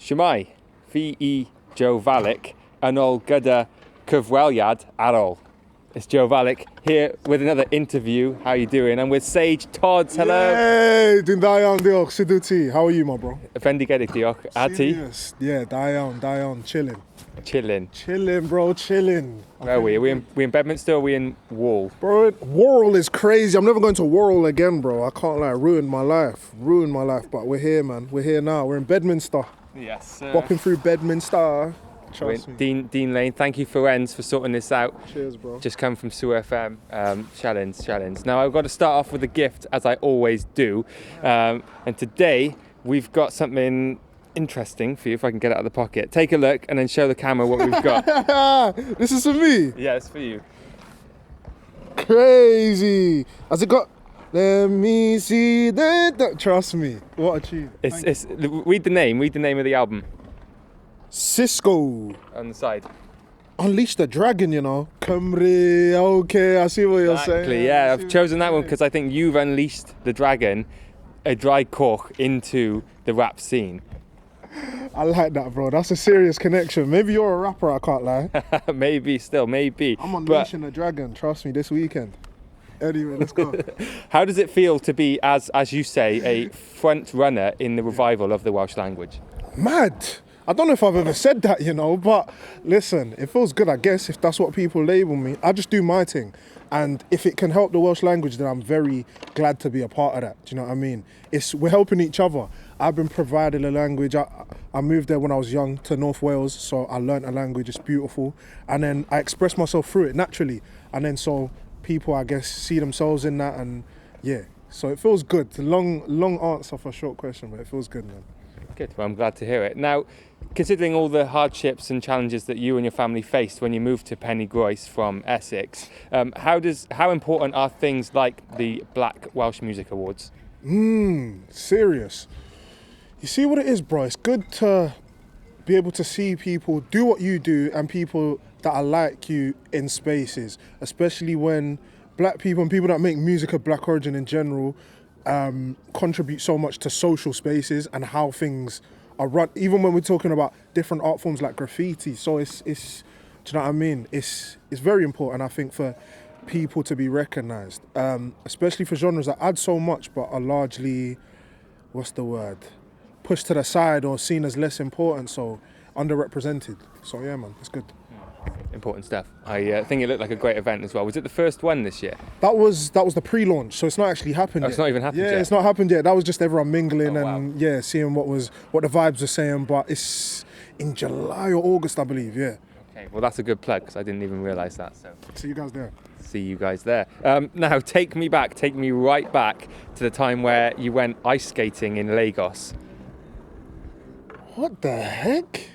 Shwmai, fi Joe Valek, yn ôl gyda cyfweliad ar ôl. It's Joe Valek here with another interview. How you doing? I'm with Sage Todz. Hello. Hey, dwi'n da iawn, diolch. Sut wyt ti? How are you, my bro? Fendigedig, diolch. A ti? Serious? Yeah, da iawn, chilling. Chilling. Bro, chilling. Where are we? Are we in Bedminster or are we in Wall? Bro, Worrell is crazy. I'm never going to Worrell again, bro. I can't lie, ruined my life. But we're here, man. We're here now. We're in Bedminster. Yes, sir. Bopping through Bedminster. Trust me. Dean Lane, thank you for Ends for sorting this out. Cheers, bro. Just come from Sue FM. Challenge. Now I've got to start off with a gift, as I always do. And today we've got something interesting for you, if I can get it out of the pocket. Take a look and then show the camera what we've got. This is for me? Yeah, it's for you. Crazy. Has it got... Let me see that. Trust me. What a tune. It's read the name of the album. Cisco. On the side. Unleash the Dragon, you know. Cymru. Okay, I see what you're saying. Exactly, yeah. I've chosen that one because I think you've unleashed the dragon, a dry cork, into the rap scene. I like that, bro. That's a serious connection. Maybe you're a rapper, I can't lie. Maybe. I'm unleashing the dragon, trust me, this weekend. Anyway, let's go. How does it feel to be, as you say, a front runner in the revival of the Welsh language? Mad. I don't know if I've ever said that, you know, but listen, it feels good, I guess, if that's what people label me. I just do my thing. And if it can help the Welsh language, then I'm very glad to be a part of that. Do you know what I mean? We're helping each other. I've been provided a language. I moved there when I was young to North Wales, so I learnt a language. It's beautiful. And then I express myself through it naturally. And then so people, I guess, see themselves in that. And yeah, so it feels good. It's a long answer for a short question, but it feels good, man. Good. Well, I'm glad to hear it. Now, considering all the hardships and challenges that you and your family faced when you moved to Pennygroes from Essex, how important are things like the Black Welsh Music Awards? Serious. You see what it is, bro? It's good to be able to see people do what you do and people that are like you in spaces, especially when black people and people that make music of black origin in general contribute so much to social spaces and how things are run, even when we're talking about different art forms like graffiti. So it's do you know what I mean? It's very important, I think, for people to be recognised, especially for genres that add so much but are largely, pushed to the side or seen as less important, so underrepresented. So yeah, man, it's good. Important stuff. I think it looked like a great event as well. Was it the first one this year? That was the pre-launch, so it's not actually happened yet. It's not even happened yet? Yeah, it's not happened yet. That was just everyone mingling and seeing what the vibes were saying, but it's in July or August, I believe, yeah. Okay, well that's a good plug because I didn't even realise that. So see you guys there. Now take me right back to the time where you went ice skating in Lagos. What the heck?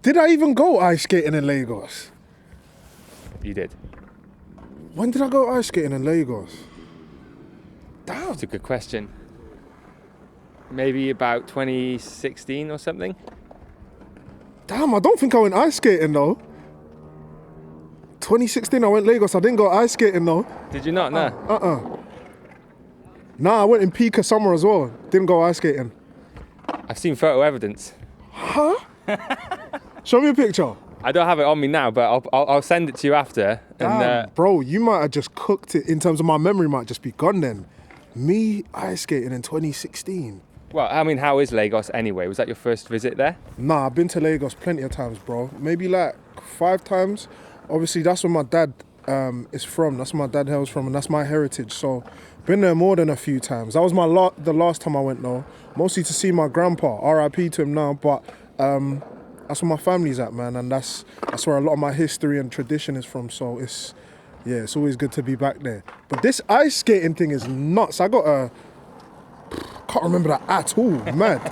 Did I even go ice skating in Lagos? You did. When did I go ice skating in Lagos? Damn. That's a good question. Maybe about 2016 or something? Damn, I don't think I went ice skating though. 2016 I went Lagos, I didn't go ice skating though. Did you not? No. Nah, I went in Pika summer as well. Didn't go ice skating. I've seen photo evidence. Huh? Show me a picture. I don't have it on me now, but I'll send it to you after. Damn, bro, you might have just cooked it in terms of my memory might just be gone then. Me ice skating in 2016. Well, I mean, how is Lagos anyway? Was that your first visit there? Nah, I've been to Lagos plenty of times, bro. Maybe like 5 times. Obviously, that's where my dad is from. That's where my dad hails from, and that's my heritage. So, been there more than a few times. That was the last time I went though. Mostly to see my grandpa. R.I.P. to him now, but that's where my family's at, man, and that's where a lot of my history and tradition is from. So it's always good to be back there. But this ice skating thing is nuts. Can't remember that at all. Mad.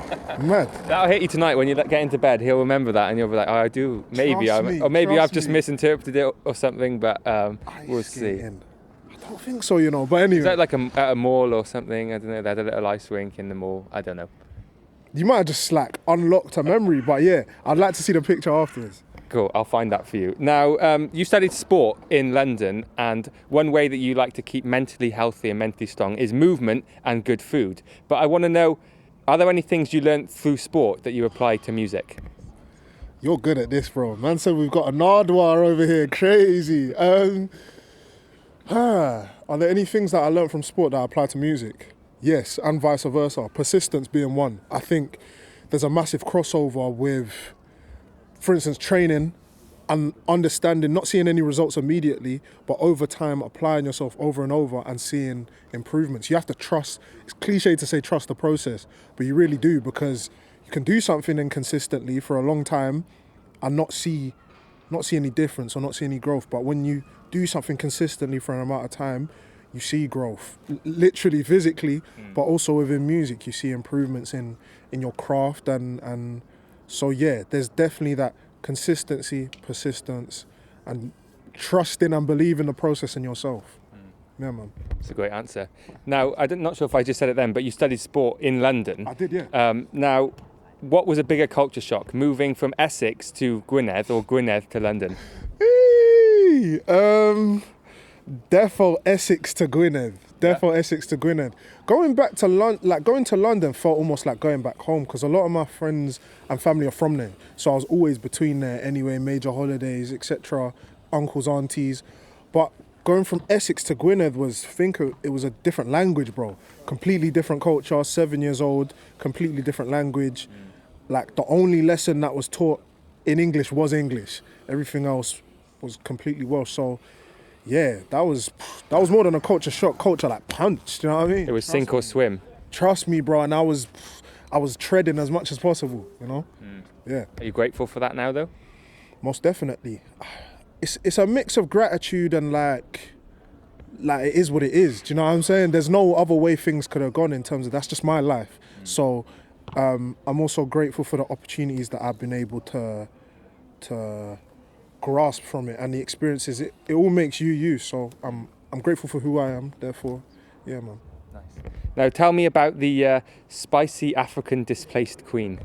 That'll hit you tonight when you get into bed. He'll remember that, and you'll be like, "Oh, I do." Maybe I've just misinterpreted it or something. But we'll see. I don't think so, you know. But anyway, is that like at a mall or something? I don't know. They had a little ice rink in the mall. I don't know. You might have just unlocked a memory, but yeah, I'd like to see the picture afterwards. Cool, I'll find that for you. Now, you studied sport in London, and one way that you like to keep mentally healthy and mentally strong is movement and good food. But I want to know, Are there any things you learnt through sport that you apply to music? You're good at this, bro. Man said we've got a Nardwar over here. Crazy. Are there any things that I learned from sport that I apply to music? Yes, and vice versa. Persistence being one. I think there's a massive crossover with, for instance, training and understanding, not seeing any results immediately, but over time applying yourself over and over and seeing improvements. You have to trust. It's cliche to say trust the process, but you really do, because you can do something inconsistently for a long time and not see any difference or not see any growth. But when you do something consistently for an amount of time, you see growth, literally physically, but also within music, you see improvements in your craft. And so, yeah, there's definitely that consistency, persistence, and trusting and believing the process in yourself. Yeah, man. That's a great answer. Now, I'm not sure if I just said it then, but you studied sport in London. I did, yeah. Now, what was a bigger culture shock, moving from Essex to Gwynedd or Gwynedd to London? Defo Essex to Gwynedd. Essex to Gwynedd. Going back to London, going to London felt almost like going back home, because a lot of my friends and family are from there. So I was always between there anyway, major holidays, etc., uncles, aunties. But going from Essex to Gwynedd it was a different language, bro. Completely different culture, 7 years old, completely different language. Like, the only lesson that was taught in English was English. Everything else was completely Welsh. So, yeah, that was more than a culture shock. Culture like punched, you know what I mean? It was sink or swim. Trust me, bro. And I was treading as much as possible, you know? Yeah. Are you grateful for that now, though? Most definitely. It's a mix of gratitude and like it is what it is. Do you know what I'm saying? There's no other way things could have gone in terms of that's just my life. So I'm also grateful for the opportunities that I've been able to grasp from it, and the experiences. It all makes you. So I'm grateful for who I am. Therefore, yeah, man. Nice. Now tell me about the spicy African displaced queen.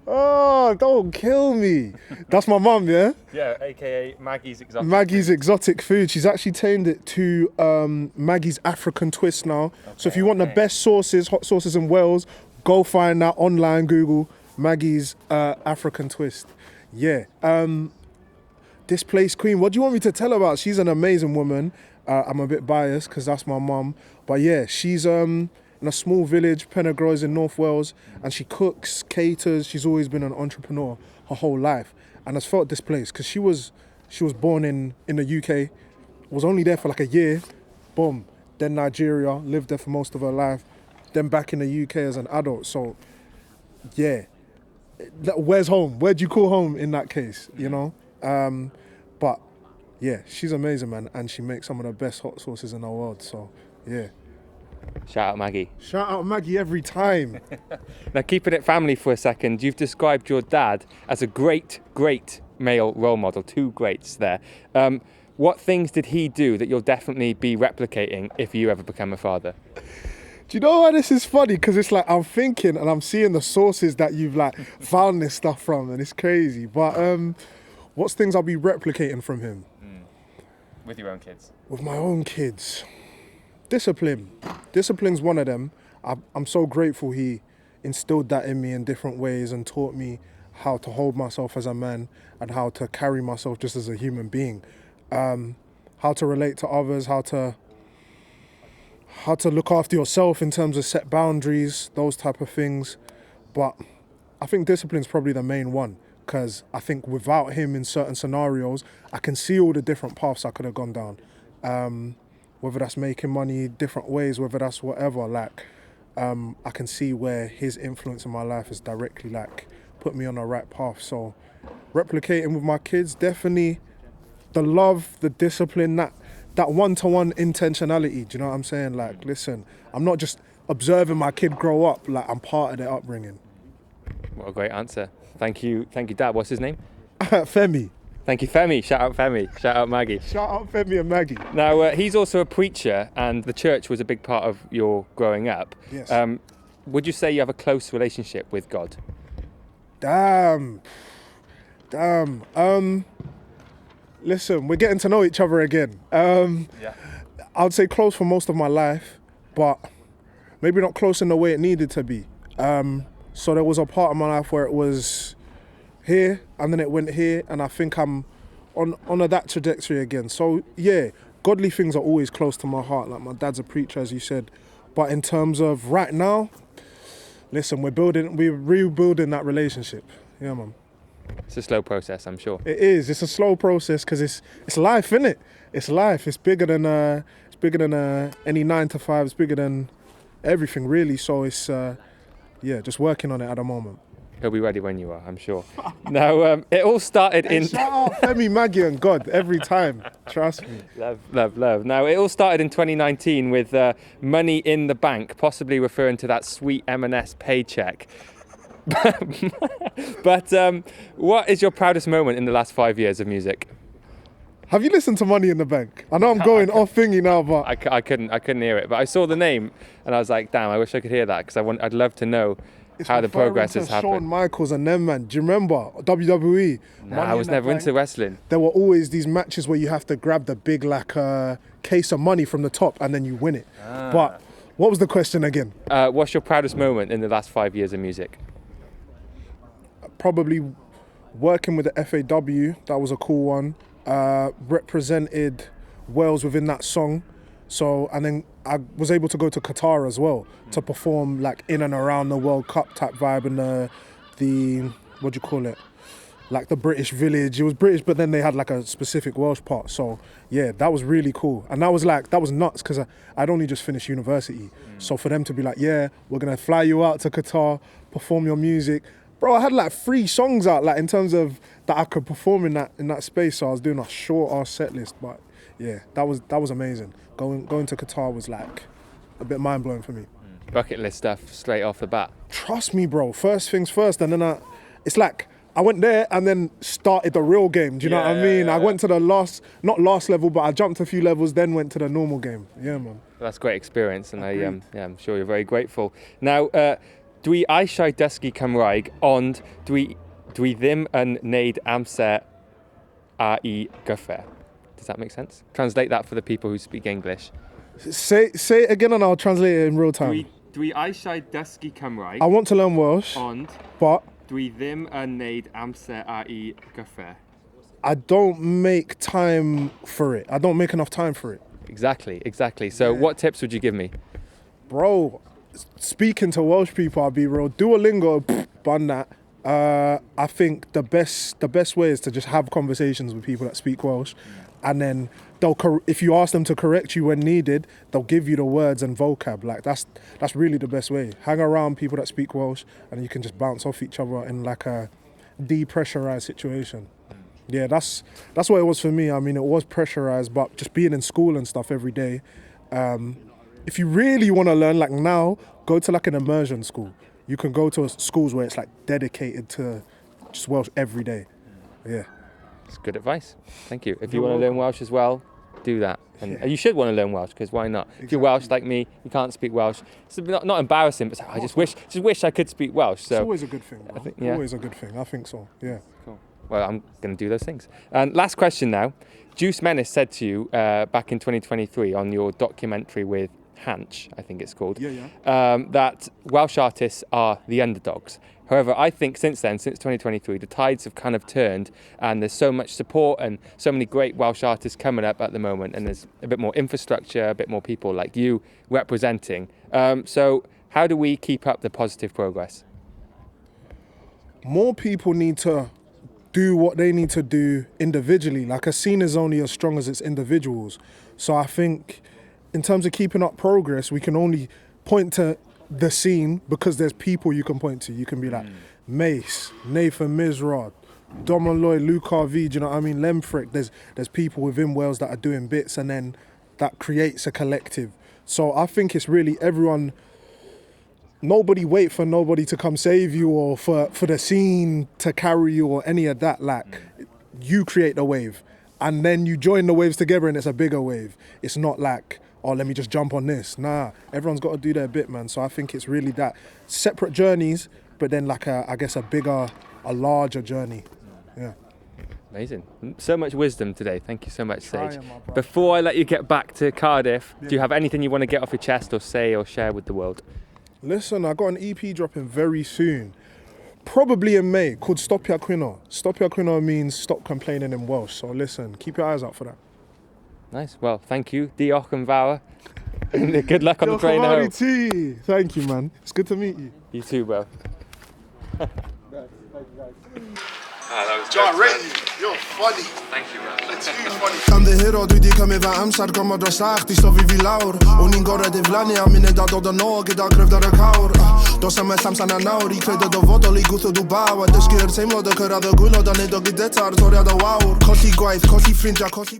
Oh, don't kill me. That's my mum, yeah? Yeah, aka Maggie's Exotic. Maggie's Exotic Food. She's actually tamed it to Maggie's African Twist now. Okay, so if you want the best sauces, hot sauces in Wales, go find that online, Google Maggie's African Twist. Yeah. Displaced Queen. What do you want me to tell about? She's an amazing woman. I'm a bit biased because that's my mum. But yeah, she's in a small village, Penargroes in North Wales, and she cooks, caters. She's always been an entrepreneur her whole life, and has felt displaced because she was born in the UK, was only there for like a year, boom, then Nigeria, lived there for most of her life, then back in the UK as an adult. So yeah, where's home? Where do you call home in that case, you know? But yeah, she's amazing, man, and she makes some of the best hot sauces in the world. So yeah. Shout out Maggie. Shout out Maggie every time. Now, keeping it family for a second, you've described your dad as a great male role model, two greats there. What things did he do that you'll definitely be replicating if you ever become a father? Do you know why this is funny? Because it's like I'm thinking and I'm seeing the sources that you've like found this stuff from, and it's crazy. But what's things I'll be replicating from him? With your own kids? With my own kids. Discipline. Discipline's one of them. I'm so grateful he instilled that in me in different ways and taught me how to hold myself as a man and how to carry myself just as a human being. How to relate to others, how to look after yourself in terms of set boundaries, those type of things. But I think discipline's probably the main one, because I think without him in certain scenarios, I can see all the different paths I could have gone down. Whether that's making money different ways, whether that's whatever, like, I can see where his influence in my life has directly, like, put me on the right path. So replicating with my kids, definitely the love, the discipline, that one-to-one intentionality, do you know what I'm saying? Like, listen, I'm not just observing my kid grow up, like, I'm part of their upbringing. What a great answer. Thank you, Dad. What's his name? Femi. Thank you, Femi. Shout out Femi. Shout out Maggie. Shout out Femi and Maggie. Now, he's also a preacher, and the church was a big part of your growing up. Yes. Would you say you have a close relationship with God? Damn. Listen, we're getting to know each other again. Yeah. I would say close for most of my life, but maybe not close in the way it needed to be. So there was a part of my life where it was here and then it went here, and I think I'm on that trajectory again. So yeah, godly things are always close to my heart. Like my dad's a preacher, as you said. But in terms of right now, listen, we're rebuilding that relationship. Yeah, man. It's a slow process, I'm sure. It is. It's a slow process because it's life, innit? It's life. It's bigger than any 9 to 5. It's bigger than everything, really. So it's just working on it at the moment. He'll be ready when you are, I'm sure. Now, it all started in... Shout out Femi, Maggie and God every time. Trust me. Love. Now, it all started in 2019 with money in the bank, possibly referring to that sweet M&S paycheck. But what is your proudest moment in the last 5 years of music? Have you listened to Money in the Bank? I know I'm going off thingy now, but... I couldn't hear it, but I saw the name and I was like, damn, I wish I could hear that, because I'd love to know how the progress has happened. Shawn Michaels and them, man. Do you remember WWE? Nah, I was never into wrestling. There were always these matches where you have to grab the big case of money from the top and then you win it. But what was the question again? What's your proudest moment in the last 5 years of music? Probably working with the FAW. That was a cool one. Represented Wales within that song. So, and then I was able to go to Qatar as well to perform like in and around the World Cup type vibe in the what do you call it? Like the British village. It was British, but then they had like a specific Welsh part. So yeah, that was really cool. And that was nuts because I'd only just finished university. So for them to be like, yeah, we're gonna fly you out to Qatar, perform your music. Bro, I had like 3 songs out, like in terms of that I could perform in that space. So I was doing a short ass set list, but yeah, that was amazing. Going to Qatar was like a bit mind blowing for me. Bucket list stuff straight off the bat. Trust me, bro. First things first, and then it's like I went there and then started the real game. Do you know what I mean? I went to the not last level, but I jumped a few levels, then went to the normal game. Yeah, man. That's a great experience, and I'm sure you're very grateful. Now, dwi eisiau dysgu Cymraeg, ond dwi ddim yn neud amser a I gyfer. Does that make sense? Translate that for the people who speak English. Say it again and I'll translate it in real time. Dwi eisiau dysgu Cymraeg. I want to learn Welsh, but dwi ddim yn neud amser a I gyfer. I don't make time for it. I don't make enough time for it. Exactly. So what tips would you give me? Bro, speaking to Welsh people, I'll be real. Duolingo, bun that. I think the best way is to just have conversations with people that speak Welsh, and then if you ask them to correct you when needed, they'll give you the words and vocab. Like that's really the best way. Hang around people that speak Welsh, and you can just bounce off each other in like a depressurized situation. Yeah, that's what it was for me. I mean, it was pressurized, but just being in school and stuff every day. If you really want to learn, like now, go to like an immersion school. You can go to schools where it's like dedicated to just Welsh every day. Yeah. It's good advice. Thank you. If you want to learn Welsh as well, do that. And you should want to learn Welsh, because why not? Exactly. If you're Welsh like me, you can't speak Welsh. It's not embarrassing, but I just wish I could speak Welsh. So it's always a good thing. I think, always a good thing. I think so. Yeah. Cool. Well, I'm going to do those things. And last question now. Juice Menace said to you back in 2023 on your documentary with Hanch, I think it's called, that Welsh artists are the underdogs. However, I think since 2023, the tides have kind of turned, and there's so much support and so many great Welsh artists coming up at the moment, and there's a bit more infrastructure, a bit more people like you representing. So how do we keep up the positive progress? More people need to do what they need to do individually. Like a scene is only as strong as its individuals. So I think in terms of keeping up progress, we can only point to the scene because there's people you can point to. You can be like Mace, Nathan Mizrod, Dom and Lloyd, Luke RV, do you know what I mean? Lemfrick. There's people within Wales that are doing bits, and then that creates a collective. So I think it's really everyone. Nobody wait for nobody to come save you or for the scene to carry you or any of that. Like, you create the wave and then you join the waves together and it's a bigger wave. It's not like, oh, let me just jump on this. Nah, everyone's got to do their bit, man. So I think it's really that separate journeys, but then like a larger journey. Yeah. Amazing. So much wisdom today. Thank you so much, Sage. Trying, my bro. Before I let you get back to Cardiff, do you have anything you want to get off your chest or say or share with the world? Listen, I got an EP dropping very soon. Probably in May, called Stop Ya Quina. Stop Ya Quina means stop complaining in Welsh. So listen, keep your eyes out for that. Nice. Well, thank you. Diolch and Vower. And good luck on the train home. T. Thank you, man. It's good to meet you. You too, bro. John, rate you. You're funny. Thank you, bro. It's huge funny. Kam det hero du di kam eva amsar kom od sagt di stovi vi laur Unin gore de vlani a mine da do noge da krev da kaur Do sam sam sana nauri kredo do vodoli guto du bawa de skier sem lo de kara de gulo da ne do gidetar toria da waur Koti gwaith, koti frinja, koti